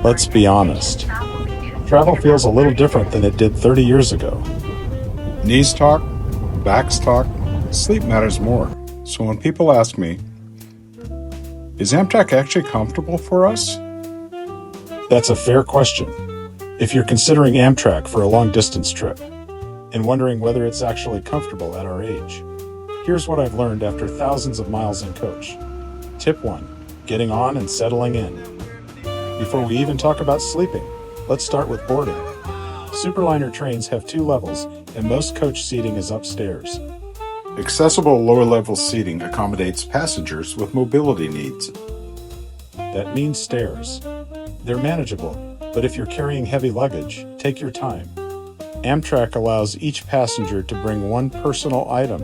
Let's be honest. Travel feels a little different than it did 30 years ago. Knees talk, backs talk, sleep matters more. So when people ask me, is Amtrak actually comfortable for us? That's a fair question. If you're considering Amtrak for a long-distance trip and wondering whether it's actually comfortable at our age, here's what I've learned after thousands of miles in coach. Tip 1. Getting on and settling in. Before we even talk about sleeping, let's start with boarding. Superliner trains have 2 levels, and most coach seating is upstairs. Accessible lower-level seating accommodates passengers with mobility needs. That means stairs. They're manageable, but if you're carrying heavy luggage, take your time. Amtrak allows each passenger to bring 1 personal item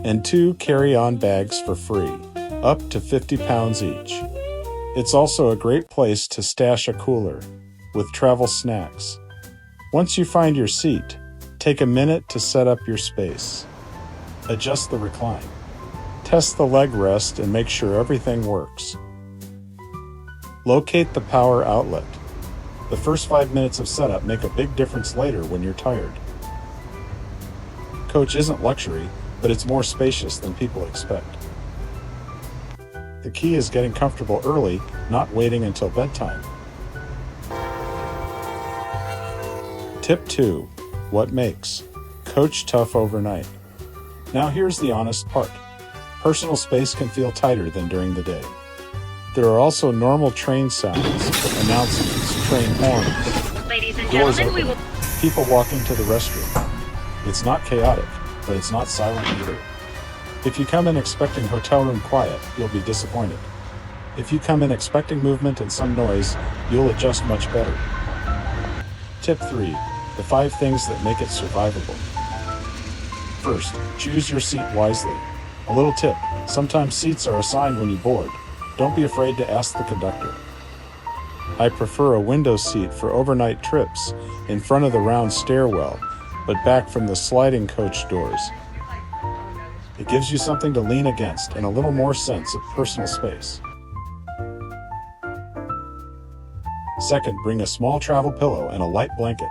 and 2 carry-on bags for free, up to 50 pounds each. It's also a great place to stash a cooler with travel snacks. Once you find your seat, take a minute to set up your space. Adjust the recline. Test the leg rest and make sure everything works. Locate the power outlet. The first 5 minutes of setup make a big difference later when you're tired. Coach isn't luxury, but it's more spacious than people expect. The key is getting comfortable early, not waiting until bedtime. Tip 2. What makes coach tough overnight? Now here's the honest part. Personal space can feel tighter than during the day. There are also normal train sounds, announcements, train horns, Ladies and doors gentlemen, open, people walking to the restroom. It's not chaotic, but it's not silent either. If you come in expecting hotel room quiet, you'll be disappointed. If you come in expecting movement and some noise, you'll adjust much better. Tip 3. The 5 things that make it survivable. First, choose your seat wisely. A little tip, sometimes seats are assigned when you board. Don't be afraid to ask the conductor. I prefer a window seat for overnight trips, in front of the round stairwell, but back from the sliding coach doors. It gives you something to lean against and a little more sense of personal space. Second, bring a small travel pillow and a light blanket.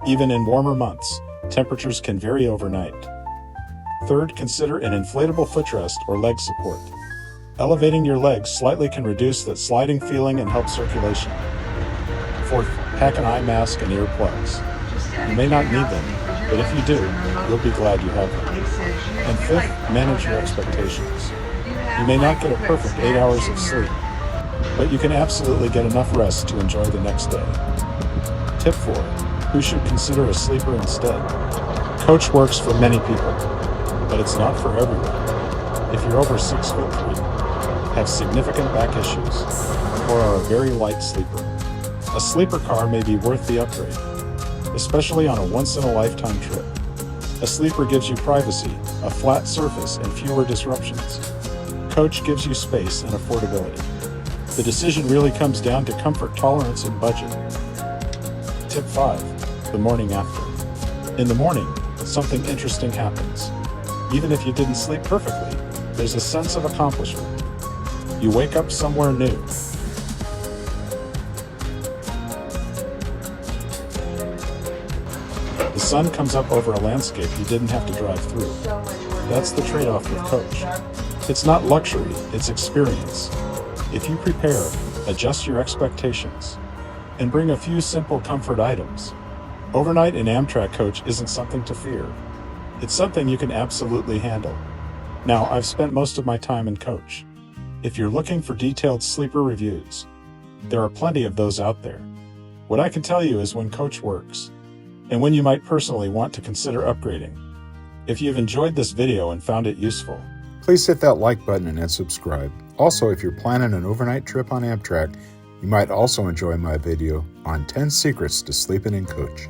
Even in warmer months, temperatures can vary overnight. Third, consider an inflatable footrest or leg support. Elevating your legs slightly can reduce that sliding feeling and help circulation. Fourth, pack an eye mask and earplugs. You may not need them, but if you do, you'll be glad you have them. And fifth, manage your expectations. You may not get a perfect 8 hours of sleep, but you can absolutely get enough rest to enjoy the next day. Tip 4. Who should consider a sleeper instead? Coach works for many people, but it's not for everyone. If you're over 6'3", have significant back issues, or are a very light sleeper, a sleeper car may be worth the upgrade, especially on a once-in-a-lifetime trip. A sleeper gives you privacy, a flat surface, and fewer disruptions. Coach gives you space and affordability. The decision really comes down to comfort, tolerance, and budget. Tip 5. The morning after. In the morning, something interesting happens. Even if you didn't sleep perfectly, there's a sense of accomplishment. You wake up somewhere new. The sun comes up over a landscape you didn't have to drive through. That's the trade-off with coach. It's not luxury, it's experience. If you prepare, adjust your expectations, and bring a few simple comfort items, overnight in Amtrak coach isn't something to fear. It's something you can absolutely handle. Now, I've spent most of my time in coach. If you're looking for detailed sleeper reviews, there are plenty of those out there. What I can tell you is when coach works, and when you might personally want to consider upgrading. If you've enjoyed this video and found it useful, Please hit that like button and subscribe. Also, if you're planning an overnight trip on Amtrak, you might also enjoy my video on 10 secrets to sleeping in coach.